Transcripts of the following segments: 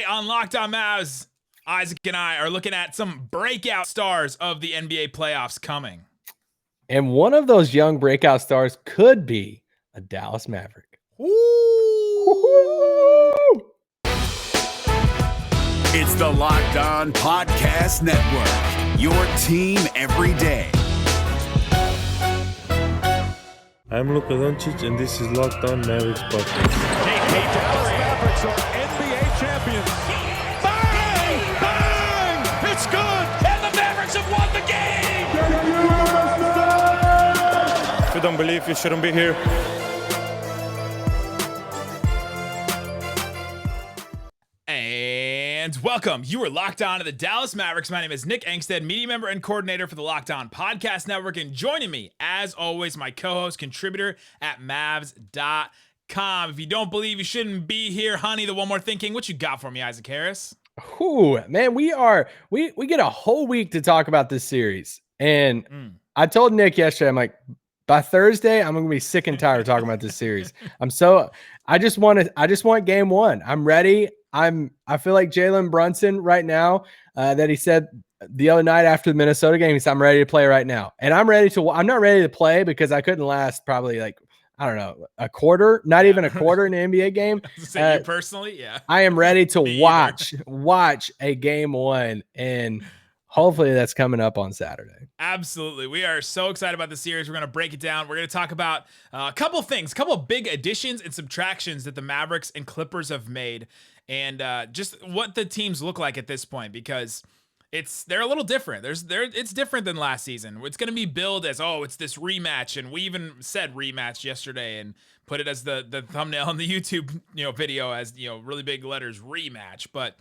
Today on Locked On Mavs, Isaac and I are looking at some breakout stars of the NBA playoffs coming. And one of those young breakout stars could be a Dallas Maverick. Ooh. It's the Locked On Podcast Network, your team every day. I'm Luka Doncic, and this is Locked On Mavericks podcast. Dallas Mavericks are NBA champions. Bang! Bang! It's good! And the Mavericks have won the game! If you don't believe, you shouldn't be here. And welcome. You are locked on to the Dallas Mavericks. My name is Nick Angstadt, media member and coordinator for the Locked On Podcast Network. And joining me, as always, my co-host, contributor at Mavs.com. If you don't believe you shouldn't be here, honey, the one more thinking, what you got for me, Isaac Harris? Ooh, man, we get a whole week to talk about this series. And I told Nick yesterday, I'm like, by Thursday, I'm gonna be sick and tired of talking about this series. I just want game one. I'm ready. I feel like Jalen Brunson right now, that he said the other night after the Minnesota game, he said, I'm ready to play right now. And I'm not ready to play because I couldn't last probably I don't know, a quarter, not even a quarter in an NBA game. Say you personally, yeah. I am ready to watch a game one, and hopefully that's coming up on Saturday. Absolutely. We are so excited about the series. We're going to break it down. We're going to talk about a couple big additions and subtractions that the Mavericks and Clippers have made, and just what the teams look like at this point, because they're a little different. It's different than last season. It's going to be billed as, it's this rematch, and we even said rematch yesterday and put it as the thumbnail on the YouTube video as really big letters, rematch. But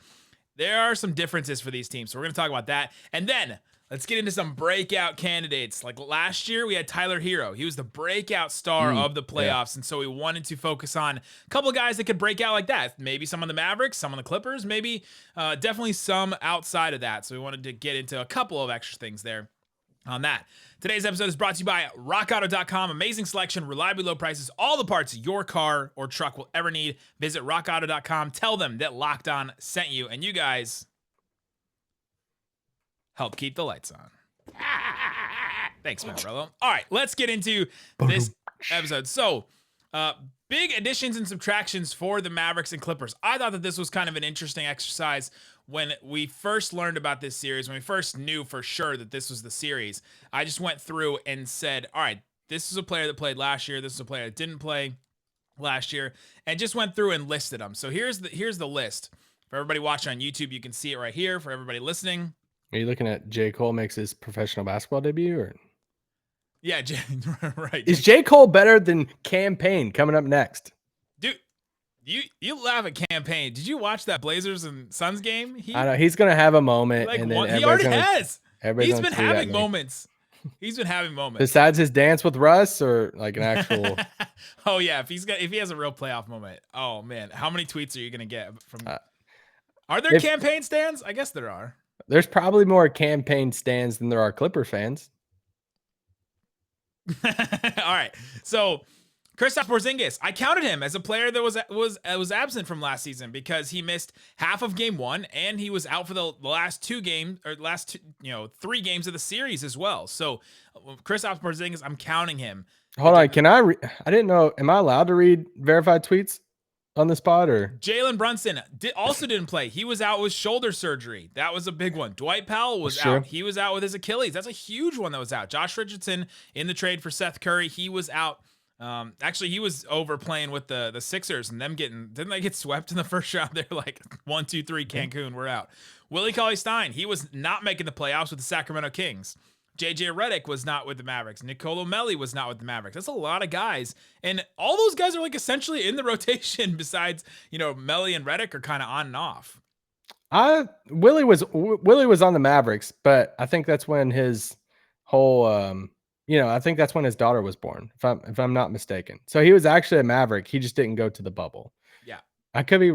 there are some differences for these teams, so we're going to talk about that, and then let's get into some breakout candidates. Like last year, we had Tyler Herro. He was the breakout star of the playoffs, and so we wanted to focus on a couple of guys that could break out like that. Maybe some on the Mavericks, some on the Clippers, maybe definitely some outside of that. So we wanted to get into a couple of extra things there on that. Today's episode is brought to you by RockAuto.com. Amazing selection, reliably low prices, all the parts your car or truck will ever need. Visit RockAuto.com. Tell them that Locked On sent you, and you guys help keep the lights on. Thanks, man, brother. All right, let's get into this episode. So, big additions and subtractions for the Mavericks and Clippers. I thought that this was kind of an interesting exercise when we first learned about this series, when we first knew for sure that this was the series. I just went through and said, all right, this is a player that played last year. This is a player that didn't play last year, and just went through and listed them. So here's the list. For everybody watching on YouTube, you can see it right here. For everybody listening, are you looking at J. Cole makes his professional basketball debut? Or yeah, right. Is J. Cole better than Campaign coming up next? Dude, you laugh at Campaign. Did you watch that Blazers and Suns game? I know he's gonna have a moment, and then he already has. He's been having moments. He's been having moments. Besides his dance with Russ, or like an actual. Oh yeah, if he has a real playoff moment. Oh man, how many tweets are you gonna get from? Are there Campaign stands? I guess there are. There's probably more Campaign stands than there are Clipper fans. All right. So Kristaps Porzingis, I counted him as a player that was absent from last season because he missed half of game one, and he was out for the last 3 games of the series as well. So Kristaps Porzingis, I'm counting him. Hold on. Can I didn't know. Am I allowed to read verified tweets on the spot? Or Jalen Brunson also didn't play. He was out with shoulder surgery. That was a big one. Dwight Powell was out. He was out with his Achilles. That's a huge one that was out. Josh Richardson in the trade for Seth Curry. He was out. Actually, he was over playing with the Sixers, and didn't they get swept in the first round? They're like 1, 2, 3, Cancun, we're out. Willie Cauley-Stein, he was not making the playoffs with the Sacramento Kings. JJ Redick was not with the Mavericks. Nicolo Melli was not with the Mavericks. That's a lot of guys. And all those guys are like essentially in the rotation besides, Melli and Redick are kind of on and off. Willie was on the Mavericks, but I think that's when his whole, I think that's when his daughter was born, if I'm not mistaken. So he was actually a Maverick. He just didn't go to the bubble. Yeah. I could be.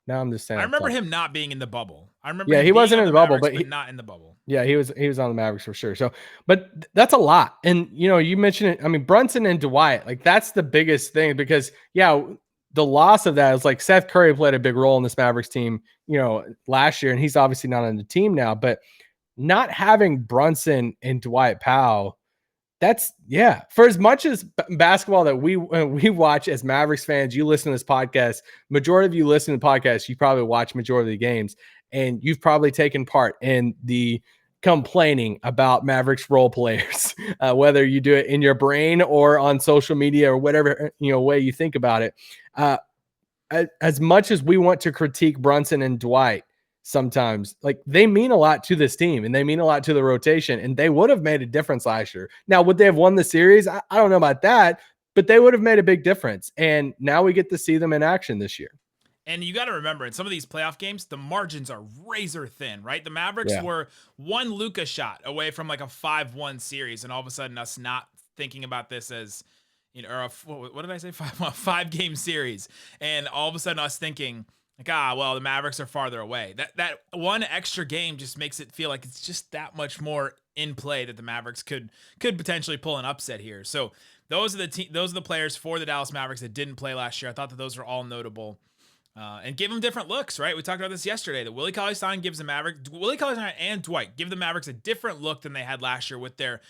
Now I'm just saying. I remember him not being in the bubble. Yeah, he wasn't in the bubble, but not in the bubble. Yeah, he was on the Mavericks for sure. So, but that's a lot. And you mentioned it. I mean, Brunson and Dwight, like that's the biggest thing because the loss of that is like Seth Curry played a big role in this Mavericks team, last year, and he's obviously not on the team now, but not having Brunson and Dwight Powell, for as much as basketball that we watch as Mavericks fans, you listen to this podcast, majority of you listen to the podcast, you probably watch majority of the games, and you've probably taken part in the complaining about Mavericks role players, whether you do it in your brain or on social media or whatever way you think about it. As much as we want to critique Brunson and Dwight, sometimes like they mean a lot to this team and they mean a lot to the rotation, and they would have made a difference last year. Now, would they have won the series? I don't know about that, but they would have made a big difference. And now we get to see them in action this year. And you got to remember, in some of these playoff games, the margins are razor thin, right? The Mavericks were one Luka shot away from like a 5-1 series, and all of a sudden us not thinking about this as, or what did I say? 5-game series. And all of a sudden us thinking, like, well, the Mavericks are farther away. That one extra game just makes it feel like it's just that much more in play that the Mavericks could potentially pull an upset here. So those are the players for the Dallas Mavericks that didn't play last year. I thought that those are all notable. And give them different looks, right? We talked about this yesterday. That Willie Cauley-Stein gives the Mavericks, Willie Cauley-Stein and Dwight give the Mavericks a different look than they had last year with their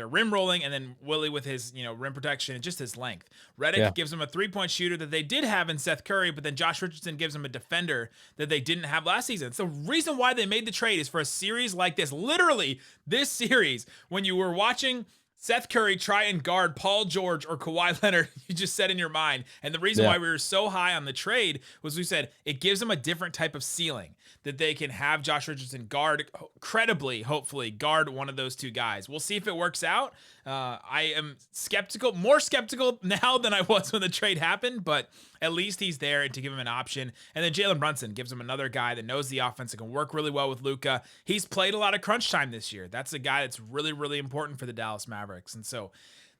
rim rolling, and then Willie with his rim protection and just his length. Redick gives them a 3-point shooter that they did have in Seth Curry, but then Josh Richardson gives them a defender that they didn't have last season. So the reason why they made the trade is for a series like this. Literally, this series, when you were watching Seth Curry try and guard Paul George or Kawhi Leonard, you just said in your mind. And the reason why we were so high on the trade was we said it gives them a different type of ceiling that they can have Josh Richardson guard, credibly, hopefully, guard one of those two guys. We'll see if it works out. I am more skeptical now than I was when the trade happened, but at least he's there to give him an option. And then Jalen Brunson gives him another guy that knows the offense and can work really well with Luka. He's played a lot of crunch time this year. That's a guy that's really, really important for the Dallas Mavericks. And so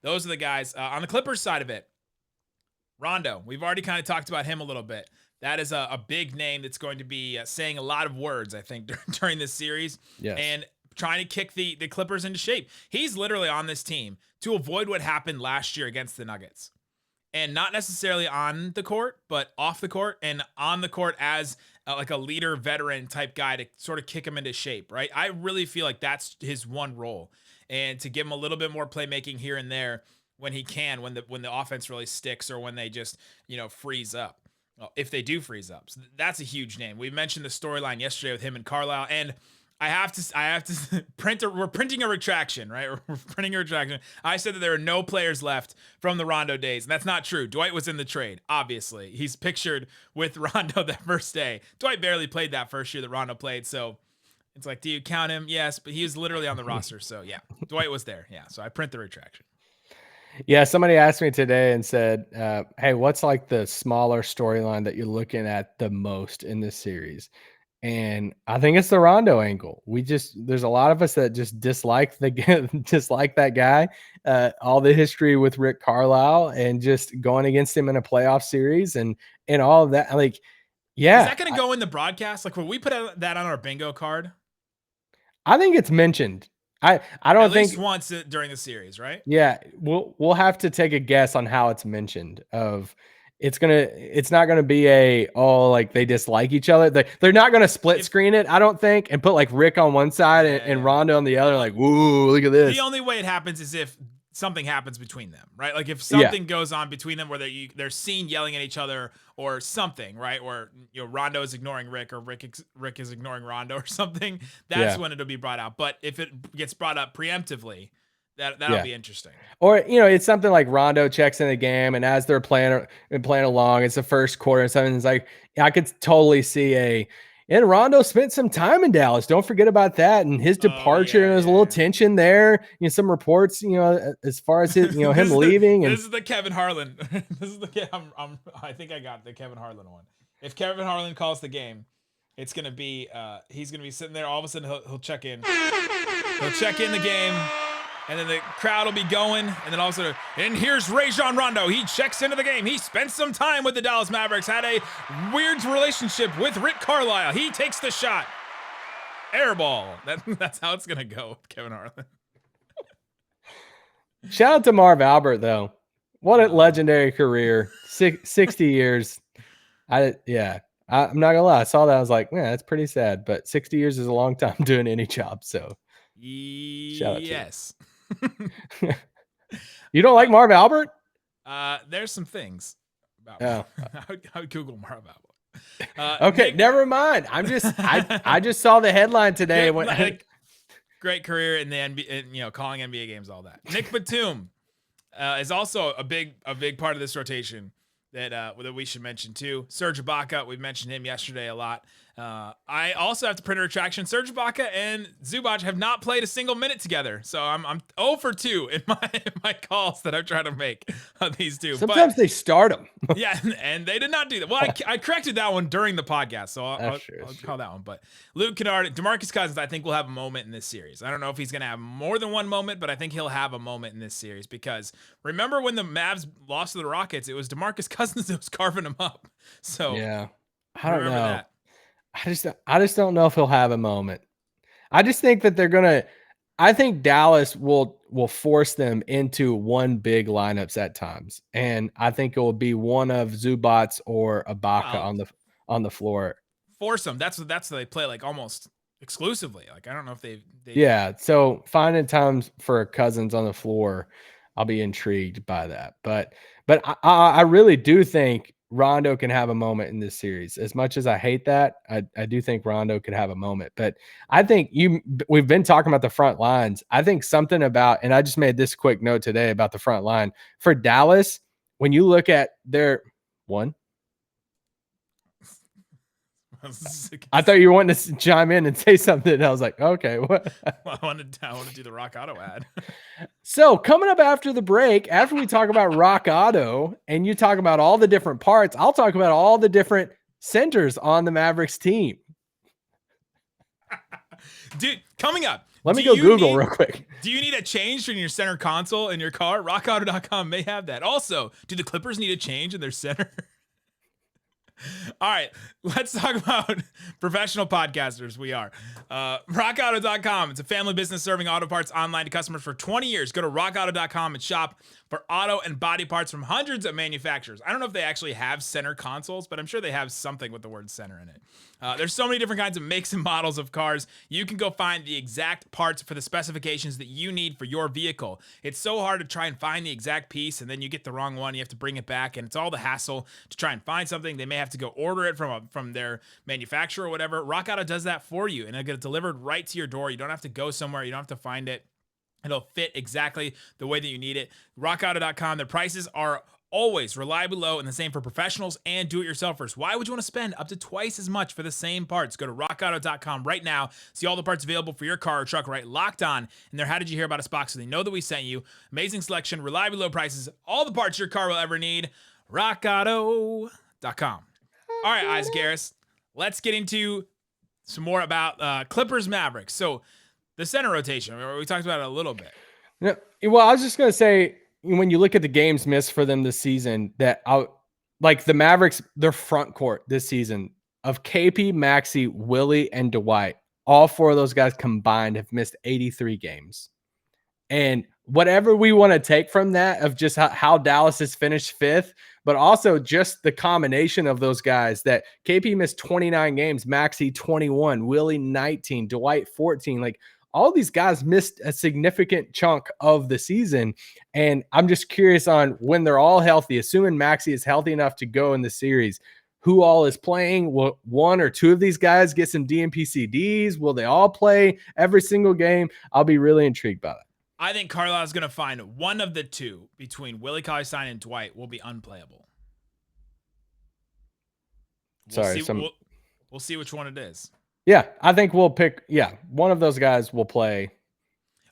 those are the guys. On the Clippers side of it, Rondo, we've already kind of talked about him a little bit. That is a big name that's going to be saying a lot of words, I think, during this series. Yes. And trying to kick the Clippers into shape. He's literally on this team to avoid what happened last year against the Nuggets. And not necessarily on the court, but off the court and on the court as like a leader, veteran type guy to sort of kick him into shape, right? I really feel like that's his one role. And to give him a little bit more playmaking here and there when he can, when the offense really sticks or when they just, freeze up. Well, if they do freeze up. So that's a huge name. We mentioned the storyline yesterday with him and Carlisle, and I have to we're printing a retraction, right? We're printing a retraction. I said that there are no players left from the Rondo days, and that's not true. Dwight was in the trade, obviously. He's pictured with Rondo that first day. Dwight barely played that first year that Rondo played, so it's like, do you count him? Yes, but he was literally on the roster, so yeah. Dwight was there, yeah. So I print the retraction. Yeah, somebody asked me today and said, hey, what's like the smaller storyline that you're looking at the most in this series? And I think it's the Rondo angle. There's a lot of us that just dislike that guy, all the history with Rick Carlisle and just going against him in a playoff series and all of that. Like, yeah. Is that going to go in the broadcast? Like, will we put that on our bingo card? I think it's mentioned. I don't At think least once during the series, right? Yeah, we'll have to take a guess on how it's mentioned. It's not gonna be like they dislike each other. They're not gonna split screen it, I don't think, and put like Rick on one side and Rondo on the other. Like, woo, look at this. The only way it happens is if something happens between them, right? Like if something goes on between them where they're seen yelling at each other or something, right? Or Rondo is ignoring Rick or Rick is ignoring Rondo or something. That's when it'll be brought out. But if it gets brought up preemptively, that'll be interesting. Or it's something like Rondo checks in the game, and as they're playing along, it's the first quarter, and something. It's like I could totally see and Rondo spent some time in Dallas. Don't forget about that. And his departure, and there's a little tension there. Some reports, as far as his, him leaving. This is the Kevin Harlan. I think I got the Kevin Harlan one. If Kevin Harlan calls the game, it's gonna be he's gonna be sitting there. All of a sudden, he'll check in. He'll check in the game. And then the crowd will be going, and then all of a sudden, and here's Rajon Rondo. He checks into the game. He spent some time with the Dallas Mavericks, had a weird relationship with Rick Carlisle. He takes the shot. Air ball. That's how it's going to go with Kevin Harlan. Shout out to Marv Albert, though. What a legendary career. 60 years. I'm not gonna lie. I saw that. I was like, man, that's pretty sad. But 60 years is a long time doing any job. So shout out to you. You don't like Marv Albert? There's some things about I would Google Marv Albert. Okay, Nick, never mind. I just saw the headline today. Great career in the NBA, calling NBA games, all that. Nick Batum is also a big part of this rotation that we should mention too. Serge Ibaka, we've mentioned him yesterday a lot. I also have to print a retraction. Serge Ibaka and Zubac have not played a single minute together, so I'm 0 for 2 in my calls that I'm trying to make on these two. Sometimes they start them. Yeah, and they did not do that. Well, I corrected that one during the podcast, so I'll call that one. But Luke Kennard, DeMarcus Cousins, I think will have a moment in this series. I don't know if he's going to have more than one moment, but I think he'll have a moment in this series because remember when the Mavs lost to the Rockets, it was DeMarcus Cousins that was carving them up. So yeah, I don't know. That. I just don't know if he'll have a moment. I just think that I think Dallas will force them into one big lineups at times. And I think it will be one of Zubac or Ibaka on the floor. Force them. That's what they play like almost exclusively. Like I don't know if they yeah. So finding times for Cousins on the floor, I'll be intrigued by that. But I really do think Rondo can have a moment in this series. As much as I hate that, I do think Rondo could have a moment. But I think we've been talking about the front lines. I think something about, and I just made this quick note today about the front line for Dallas. When you look at their one, I thought you were wanting to chime in and say something. And I was like, okay, what? I want to do the Rock Auto ad. So coming up after the break, after we talk about Rock Auto and you talk about all the different parts, I'll talk about all the different centers on the Mavericks team. Dude, coming up. Let me go Google real quick. Do you need a change in your center console in your car? RockAuto.com may have that. Also, do the Clippers need a change in their center? All right, let's talk about professional podcasters. We are. RockAuto.com. It's a family business serving auto parts online to customers for 20 years. Go to RockAuto.com and shop for auto and body parts from hundreds of manufacturers. I don't know if they actually have center consoles, but I'm sure they have something with the word center in it. There's so many different kinds of makes and models of cars. You can go find the exact parts for the specifications that you need for your vehicle. It's so hard to try and find the exact piece, and then you get the wrong one. You have to bring it back, and it's all the hassle to try and find something. They may have to go order it from their manufacturer or whatever. Rock Auto does that for you, and it'll get it delivered right to your door. You don't have to go somewhere. You don't have to find it. It'll fit exactly the way that you need it. RockAuto.com. Their prices are always reliably low, and the same for professionals and do-it-yourselfers. Why would you want to spend up to twice as much for the same parts? Go to rockauto.com right now. See all the parts available for your car or truck right locked on. And there, how did you hear about us box? So they know that we sent you. Amazing selection, reliably low prices, all the parts your car will ever need. rockauto.com. All right, Isaac Harris, let's get into some more about Clippers Mavericks. So the center rotation, we talked about it a little bit. Yeah, well, I was just going to say, when you look at the games missed for them this season, like the Mavericks, their front court this season of KP, Maxey, Willie, and Dwight, all four of those guys combined have missed 83 games. And whatever we want to take from that of just how Dallas has finished fifth, but also just the combination of those guys that KP missed 29 games, Maxey 21, Willie 19, Dwight 14, like all these guys missed a significant chunk of the season. And I'm just curious on when they're all healthy, assuming Maxey is healthy enough to go in the series, who all is playing. Will one or two of these guys get some DNP-CDs? Will they all play every single game? I'll be really intrigued by that. I think Carlisle's going to find one of the two between Willie Cauley-Stein and Dwight will be unplayable. We'll see which one it is. Yeah, I think we'll pick. Yeah, one of those guys will play.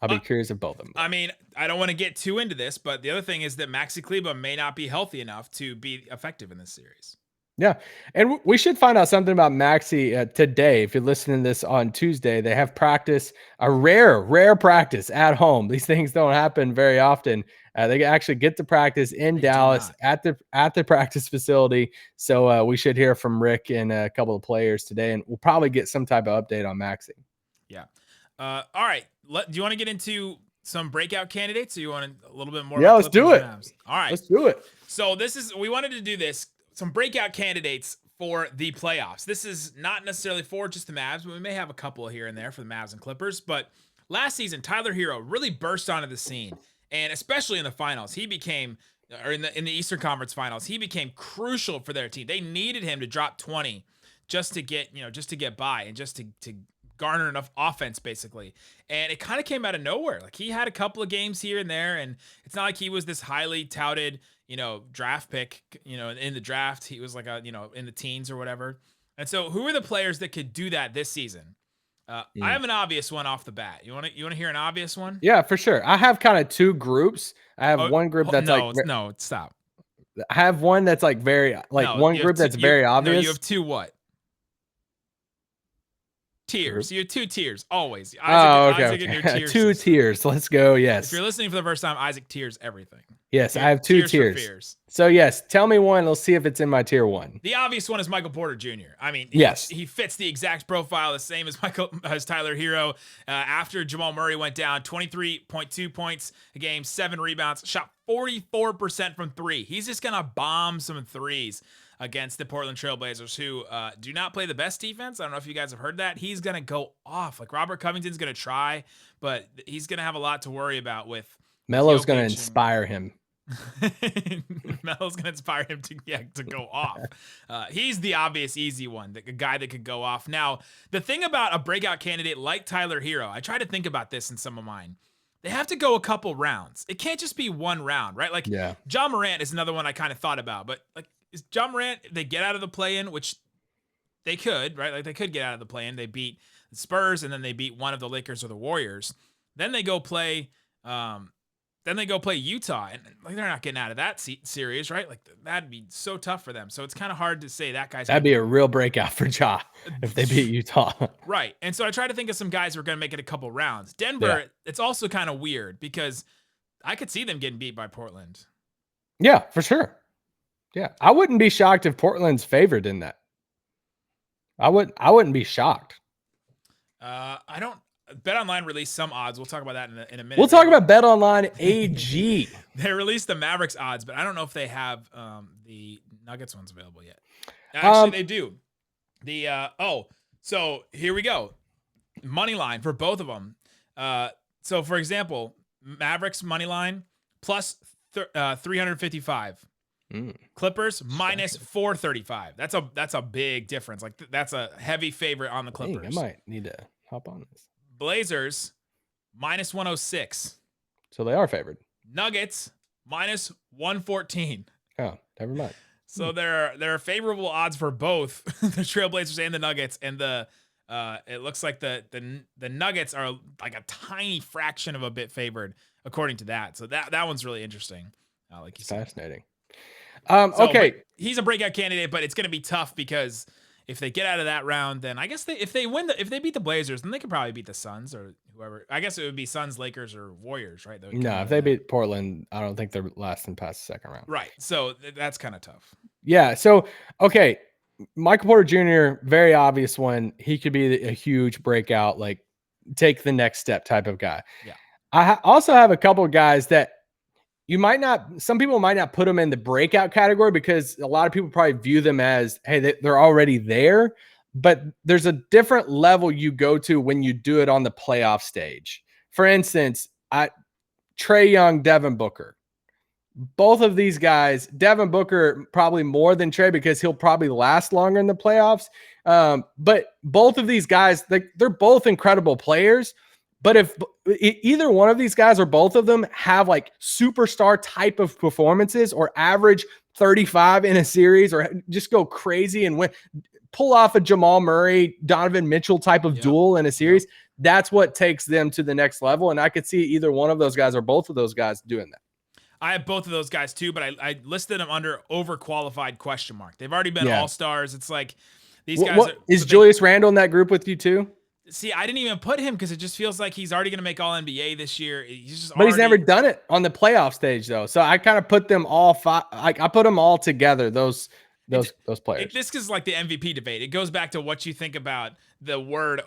I'll be curious of both of them. I mean, I don't want to get too into this, but the other thing is that Maxi Kleber may not be healthy enough to be effective in this series. Yeah, and we should find out something about Maxey today. If you're listening to this on Tuesday, they have practice, a rare practice at home. These things don't happen very often. They actually get to practice in Dallas at the practice facility. So we should hear from Rick and a couple of players today, and we'll probably get some type of update on Maxey. Yeah. All right. Do you want to get into some breakout candidates, or you want a little bit more? Yeah, about let's do Clippers it. and Mavs? All right, Let's do it. So we wanted to do this, some breakout candidates for the playoffs. This is not necessarily for just the Mavs, but we may have a couple here and there for the Mavs and Clippers. But last season, Tyler Herro really burst onto the scene, and especially in the finals, he became, or in the Eastern Conference Finals, he became crucial for their team. They needed him to drop 20 just to get by and just to garner enough offense, basically. And it kind of came out of nowhere. Like, he had a couple of games here and there, and it's not like he was this highly touted, draft pick, in the draft. He was like in the teens or whatever. And so who are the players that could do that this season? I have an obvious one off the bat. You want to hear an obvious one? Yeah, for sure. I have kind of two groups. I have one group that's stop. I have one that's like one group that's very obvious. No, you have two what? Tiers. You have two tiers always. Okay. Two tiers. Let's go. Yes. If you're listening for the first time, Isaac tiers everything. Yes, I have two tiers. So yes, tell me one. Let's see if it's in my tier one. The obvious one is Michael Porter Jr. I mean, yes, he fits the exact profile, the same as Tyler Herro. After Jamal Murray went down, 23.2 points a game, 7 rebounds, shot 44% from three. He's just gonna bomb some threes against the Portland Trailblazers, who do not play the best defense. I don't know if you guys have heard that. He's going to go off. Like, Robert Covington's going to try, but he's going to have a lot to worry about with Melo's going to inspire him. Melo's going to inspire him to go off. He's the obvious easy one, a guy that could go off. Now, the thing about a breakout candidate like Tyler Herro, I try to think about this in some of mine. They have to go a couple rounds. It can't just be one round, right? Like, John Morant is another one I kind of thought about, but like, is John Morant, if they get out of the play-in, which they could, right? Like, they could get out of the play-in. They beat the Spurs, and then they beat one of the Lakers or the Warriors. Then they go play Utah, and like, they're not getting out of that series, right? Like, that'd be so tough for them. So it's kind of hard to say that guy's. That'd be a real breakout for Ja if they beat Utah. Right. And so I try to think of some guys who are going to make it a couple rounds. Denver, it's also kind of weird because I could see them getting beat by Portland. Yeah, for sure. Yeah, I wouldn't be shocked if Portland's favored in that. I wouldn't be shocked. BetOnline released some odds. We'll talk about that in a minute. We'll talk about BetOnline AG. They released the Mavericks odds, but I don't know if they have the Nuggets ones available yet. Actually, they do. So here we go. Money line for both of them. So for example, Mavericks money line plus 355. Clippers minus 435. That's a big difference. Like, that's a heavy favorite on the Clippers. I might need to hop on this. Blazers minus 106. So they are favored. Nuggets minus 114. Oh, never mind. So there are favorable odds for both the Trailblazers and the Nuggets, and it looks like the Nuggets are like a tiny fraction of a bit favored according to that. So that one's really interesting. Like you said. Fascinating. Okay, he's a breakout candidate, but it's going to be tough because if they get out of that round, then I guess if they beat the Blazers, then they could probably beat the Suns or whoever. I guess it would be Suns, Lakers, or Warriors, right? No, if they beat Portland, I don't think they're lasting past the second round. Right. So that's kind of tough. Yeah. So, okay. Michael Porter Jr., very obvious one. He could be a huge breakout, like take the next step type of guy. Yeah. I also have a couple of guys that some people might not put them in the breakout category because a lot of people probably view them as, hey, they're already there, but there's a different level you go to when you do it on the playoff stage. For instance, Trae Young, Devin Booker. Both of these guys, Devin Booker probably more than Trae because he'll probably last longer in the playoffs. But both of these guys, they're both incredible players. But if either one of these guys or both of them have like superstar type of performances or average 35 in a series or just go crazy and pull off a Jamal Murray, Donovan Mitchell type of duel in a series, that's what takes them to the next level. And I could see either one of those guys or both of those guys doing that. I have both of those guys too, but I listed them under overqualified question mark. They've already been all-stars. It's like these guys. Is Julius Randle in that group with you too? See, I didn't even put him because it just feels like he's already going to make All NBA this year. He's never done it on the playoff stage though. So I kind of put them all I put them all together. Those players. This is like the MVP debate. It goes back to what you think about the word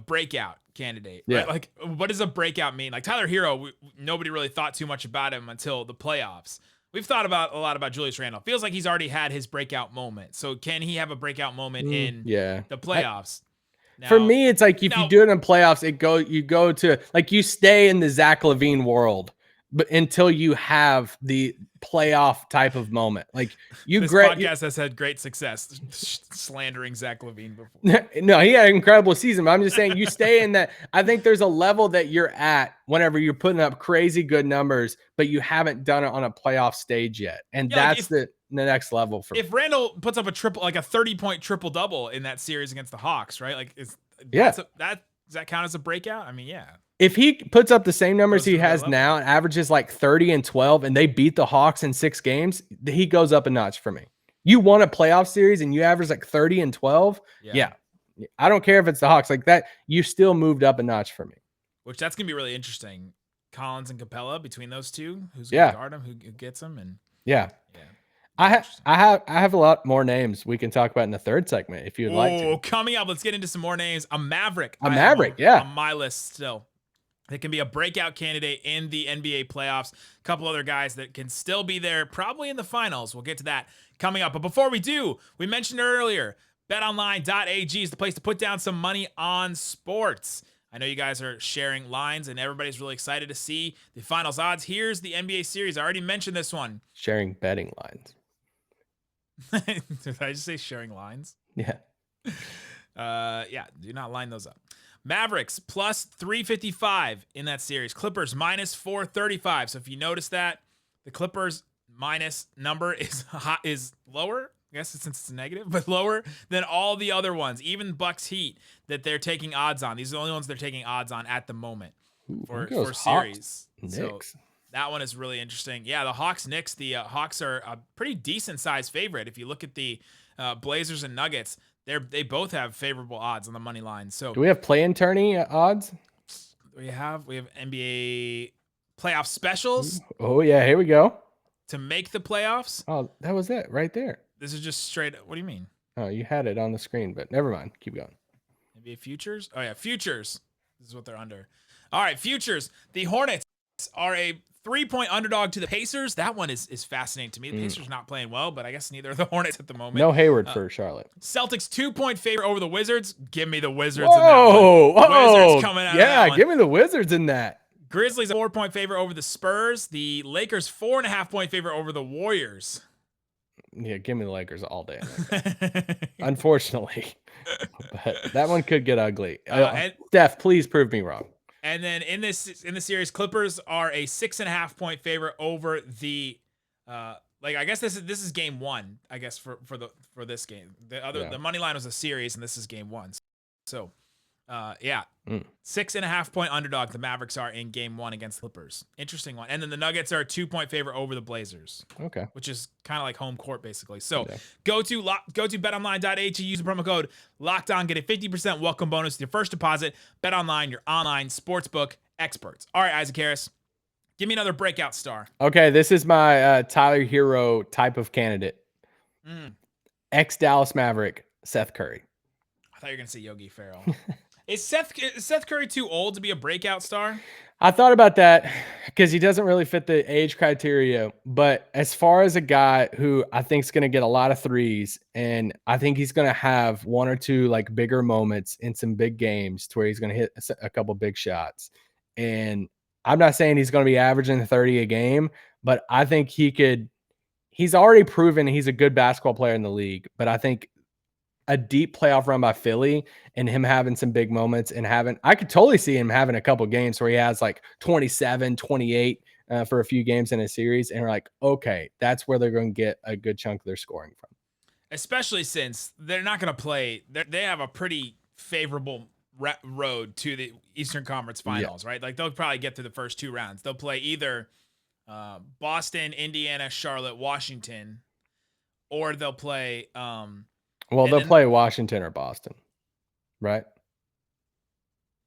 breakout candidate, Yeah. right? Like, what does a breakout mean? Like Tyler Herro, nobody really thought too much about him until the playoffs. We've thought a lot about Julius Randle. Feels like he's already had his breakout moment. So can he have a breakout moment in the playoffs? For me, it's like if you do it in playoffs, you go to like you stay in the Zach LaVine world, but until you have the playoff type of moment, like this podcast has had great success slandering Zach LaVine before. No, he had an incredible season, but I'm just saying you stay in that. I think there's a level that you're at whenever you're putting up crazy good numbers, but you haven't done it on a playoff stage yet, and that's the next level for. If Randall puts up a 30-point triple double in that series against the Hawks, right? Like, does that count as a breakout? I mean, yeah. If he puts up the same numbers he has now and averages like 30 and 12 and they beat the Hawks in 6 games, he goes up a notch for me. You won a playoff series and you average like 30 and 12. Yeah. I don't care if it's the Hawks like that. You still moved up a notch for me. Which that's going to be really interesting. Collins and Capella between those two, who's going to guard him, who gets him. And I have a lot more names we can talk about in the third segment if you'd like to. Coming up, let's get into some more names. A Maverick. On my list still. It can be a breakout candidate in the NBA playoffs. A couple other guys that can still be there, probably in the finals. We'll get to that coming up. But before we do, we mentioned earlier, betonline.ag is the place to put down some money on sports. I know you guys are sharing lines, and everybody's really excited to see the finals odds. Here's the NBA series. I already mentioned this one. Sharing betting lines. Did I just say sharing lines? Yeah. Do not line those up. Mavericks plus 355 in that series. Clippers minus 435. So if you notice that, the Clippers minus number is lower. I guess since it's negative, but lower than all the other ones, even Bucks Heat that they're taking odds on. These are the only ones they're taking odds on at the moment for series. So that one is really interesting. Yeah, the Hawks Knicks. The Hawks are a pretty decent sized favorite. If you look at the Blazers and Nuggets, they both have favorable odds on the money line. So do we have play-in tourney odds? We have NBA playoff specials. Oh yeah, here we go. To make the playoffs. Oh, that was it right there. This is just straight. What do you mean? Oh, you had it on the screen, but never mind. Keep going. NBA futures. Oh yeah, futures. This is what they're under. All right, futures. The Hornets are a 3-point underdog to the Pacers. That one is fascinating to me. The Pacers not playing well, but I guess neither are the Hornets at the moment. No Hayward for Charlotte. Celtics 2-point favorite over the Wizards. Give me the Wizards. Wizards coming out. Yeah, give me the Wizards in that. Grizzlies a 4-point favorite over the Spurs. The Lakers 4.5-point favorite over the Warriors. Yeah, give me the Lakers all day. Unfortunately, but that one could get ugly. Steph, please prove me wrong. And then in the series, Clippers are a 6.5-point favorite over the I guess this is game 1. I guess for this game, the money line was a series, and this is game 1. So 6.5-point underdog. The Mavericks are in game 1 against Clippers. Interesting one. And then the Nuggets are a 2-point favorite over the Blazers. Okay, which is kind of like home court basically. So go to betonline.ag, use the promo code LOCKEDON, get a 50% welcome bonus with your first deposit. BetOnline, your online sportsbook experts. All right, Isaac Harris, give me another breakout star. Okay, this is my Tyler Herro type of candidate. Ex-Dallas Maverick, Seth Curry. I thought you were gonna say Yogi Ferrell. Is Seth Curry too old to be a breakout star? I thought about that because he doesn't really fit the age criteria. But as far as a guy who I think is going to get a lot of threes, and I think he's going to have 1 or 2 like bigger moments in some big games to where he's going to hit a couple big shots. And I'm not saying he's going to be averaging 30 a game, but I think he's already proven he's a good basketball player in the league. But I think a deep playoff run by Philly and him having some big moments and I could totally see him having a couple games where he has like 27, 28 for a few games in a series. And we're like, okay, that's where they're going to get a good chunk of their scoring from. Especially since they're not going to play. They have a pretty favorable road to the Eastern Conference Finals, right? Like they'll probably get through the first 2 rounds. They'll play either Boston, Indiana, Charlotte, Washington, or they'll play they'll play Washington or Boston, right?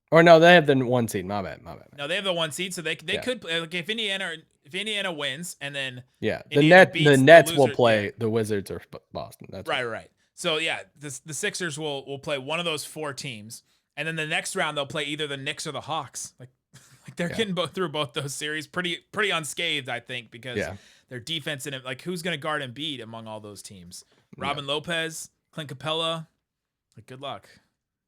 Or no, they have the 1 seed. My bad. No, they have the 1 seed, so they could play. Like if Indiana wins, and then the Nets will play the Wizards or Boston. That's right. So the Sixers will play one of those 4 teams, And then the next round they'll play either the Knicks or the Hawks. Like they're getting through both those series pretty unscathed, I think, because their defense in it. Like, who's going to guard Embiid among all those teams? Robin Lopez, Clint Capella. Like, good luck.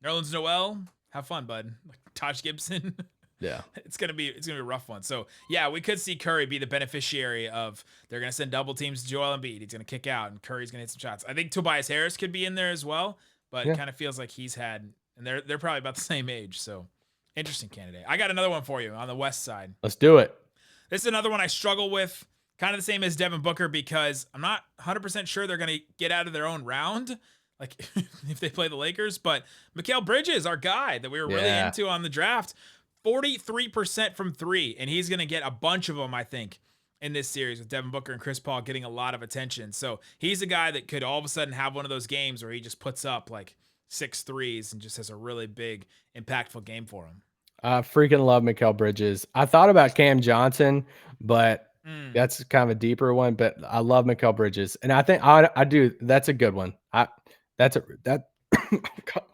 Nerlens Noel, have fun, bud. Like, Taj Gibson. Yeah, it's gonna be a rough one. So yeah, we could see Curry be the beneficiary of, they're gonna send double teams to Joel Embiid. He's gonna kick out, and Curry's gonna hit some shots. I think Tobias Harris could be in there as well, but it kind of feels like he's had, and they're probably about the same age. So interesting candidate. I got another one for you on the West side. Let's do it. This is another one I struggle with, kind of the same as Devin Booker, because I'm not 100% sure they're gonna get out of their own round, like if they play the Lakers. But Mikhail Bridges, our guy that we were really into on the draft. 43% from three, and he's going to get a bunch of them, I think, in this series, with Devin Booker and Chris Paul getting a lot of attention. So he's a guy that could all of a sudden have one of those games where he just puts up like 6 threes and just has a really big, impactful game for him. I freaking love Mikhail Bridges. I thought about Cam Johnson, but that's kind of a deeper one. But I love Mikhail Bridges, and I think I do. That's a good one. I'm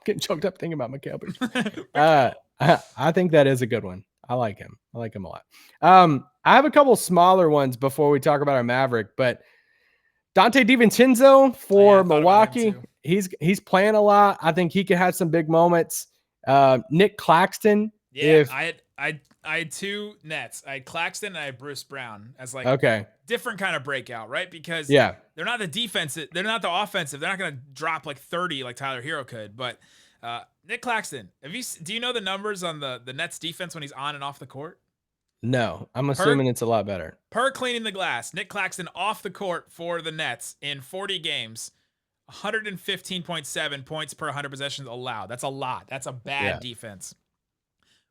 getting choked up thinking about Mikhail Bridges. I think that is a good one. I like him. I like him a lot. I have a couple smaller ones before we talk about our Maverick, but Dante DiVincenzo for Milwaukee, he's playing a lot. I think he could have some big moments. Nick Claxton. Yeah, I had 2 Nets. I had Claxton and I had Bruce Brown as like different kind of breakout, right? Because they're not the defensive, they're not the offensive. They're not going to drop like 30 like Tyler Herro could, but Nick Claxton, do you know the numbers on the Nets defense when he's on and off the court? No, I'm assuming it's a lot better. Per cleaning the glass, Nick Claxton off the court for the Nets in 40 games, 115.7 points per 100 possessions allowed. That's a lot. That's a bad defense.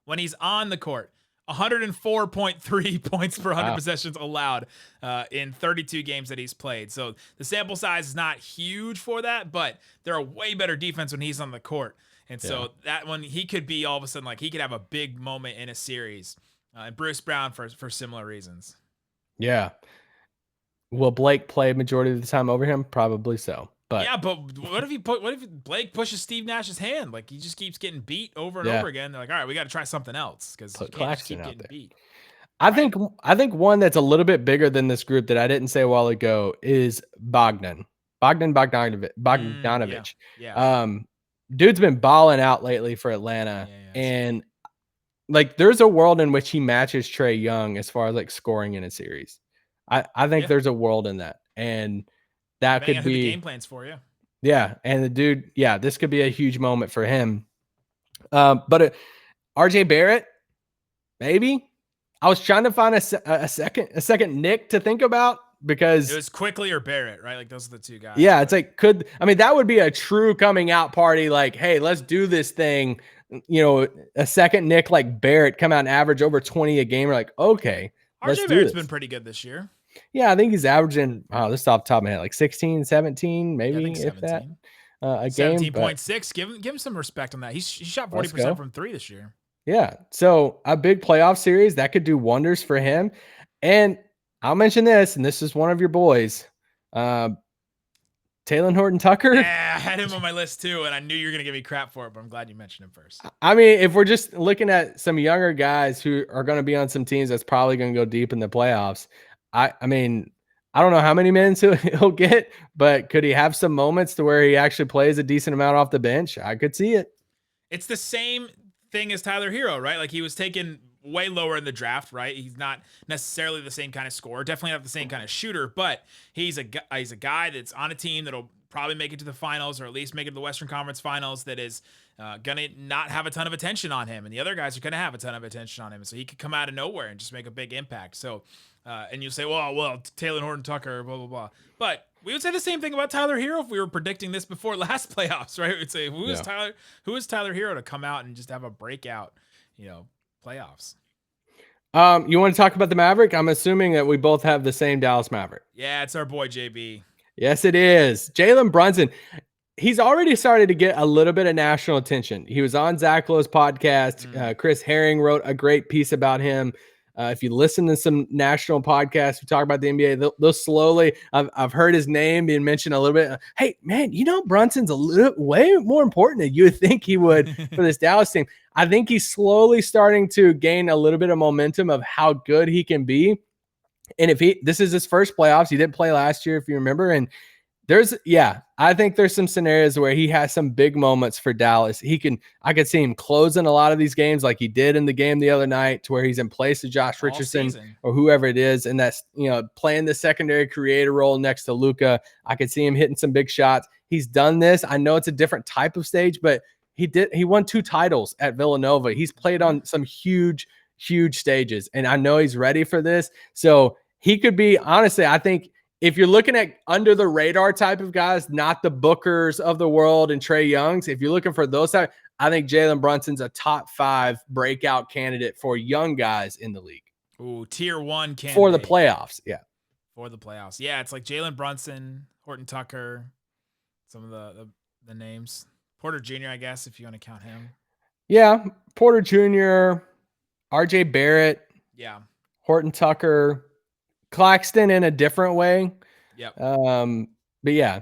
When he's on the court, 104.3 points per 100 possessions allowed in 32 games that he's played. So the sample size is not huge for that, but they're a way better defense when he's on the court. And so that one, he could be all of a sudden, like, he could have a big moment in a series. And Bruce Brown for similar reasons. Yeah. Will Blake play majority of the time over him? Probably so. But yeah, but what if Blake pushes Steve Nash's hand? Like, he just keeps getting beat over and over again. They're like, all right, we got to try something else, because he can't just keep getting beat. I think one that's a little bit bigger than this group that I didn't say a while ago is Bogdan Bogdanovic. Dude's been balling out lately for Atlanta, and like, there's a world in which he matches Trae Young as far as like scoring in a series. I think there's a world in that, and that could be the game plans for you. Yeah, and the dude, this could be a huge moment for him. But RJ Barrett, maybe. I was trying to find a second Nick to think about, because it was Quickly or Barrett, right? Like, those are the 2 guys. Yeah, it's like, that would be a true coming out party. Like, hey, let's do this thing. You know, a second Nick like Barrett come out and average over 20 a game. We're like, okay, RJ Barrett's been pretty good this year. Yeah, I think he's averaging, this is off the top of my head, like 16, 17, maybe, if 17. That. A 17.6. Give him some respect on that. He shot 40% from 3 this year. Yeah. So a big playoff series that could do wonders for him. And I'll mention this, and this is one of your boys, Taylon Horton Tucker. Yeah, I had him on my list too, and I knew you were going to give me crap for it, but I'm glad you mentioned him first. I mean, if we're just looking at some younger guys who are going to be on some teams that's probably going to go deep in the playoffs, I mean, I don't know how many minutes he'll get, but could he have some moments to where he actually plays a decent amount off the bench? I could see it. It's the same thing as Tyler Herro, right? Like, he was taken way lower in the draft, right? He's not necessarily the same kind of scorer, definitely not the same kind of shooter, but he's a guy that's on a team that'll probably make it to the finals, or at least make it to the Western Conference Finals, that is gonna not have a ton of attention on him, and the other guys are gonna have a ton of attention on him, so he could come out of nowhere and just make a big impact. So and you say, well, Taylor Horton Tucker, blah blah blah, but we would say the same thing about Tyler Herro if we were predicting this before last playoffs, right? We'd say, who is Tyler Herro to come out and just have a breakout, playoffs? You want to talk about the Maverick? I'm assuming that we both have the same Dallas Maverick. Yeah, it's our boy JB. Yes, it is. Jalen Brunson. He's already started to get a little bit of national attention. He was on Zach Lowe's podcast. Chris Herring wrote a great piece about him. If you listen to some national podcasts who talk about the NBA, they'll slowly, I've heard his name being mentioned a little bit. Hey, man, Brunson's way more important than you would think he would for this Dallas team. I think he's slowly starting to gain a little bit of momentum of how good he can be. And this is his first playoffs. He didn't play last year, if you remember. And I think there's some scenarios where he has some big moments for Dallas. I could see him closing a lot of these games like he did in the game the other night, to where he's in place of Josh Richardson or whoever it is. And that's, playing the secondary creator role next to Luka. I could see him hitting some big shots. He's done this. I know it's a different type of stage, but he won 2 titles at Villanova. He's played on some huge stages, and I know he's ready for this. So he could be, honestly, I think, if you're looking at under the radar type of guys, not the Bookers of the world and Trae Youngs, if you're looking for those type, I think Jalen Brunson's a top 5 breakout candidate for young guys in the league. Ooh, tier 1 candidate. For the playoffs, yeah. For the playoffs. Yeah, it's like Jalen Brunson, Horton Tucker, some of the names. Porter Jr., I guess, if you want to count him. Yeah, Porter Jr., RJ Barrett. Yeah. Horton Tucker. Claxton in a different way. Yep. But yeah.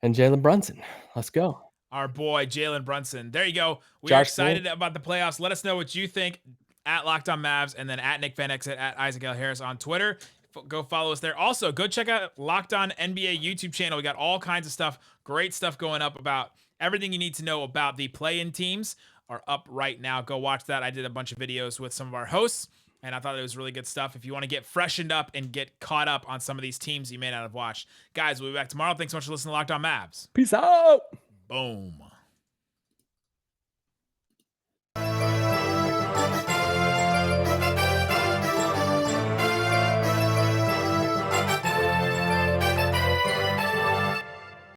And Jalen Brunson. Let's go. Our boy, Jalen Brunson. There you go. We're excited about the playoffs. Let us know what you think at Locked On Mavs, and then at Nick Van Exit, at Isaac L. Harris on Twitter. Go follow us there. Also, go check out Locked On NBA YouTube channel. We got all kinds of stuff, great stuff going up about everything you need to know about the play-in teams are up right now. Go watch that. I did a bunch of videos with some of our hosts, and I thought it was really good stuff. If you want to get freshened up and get caught up on some of these teams you may not have watched. Guys, we'll be back tomorrow. Thanks so much for listening to Locked On Mavs. Peace out. Boom.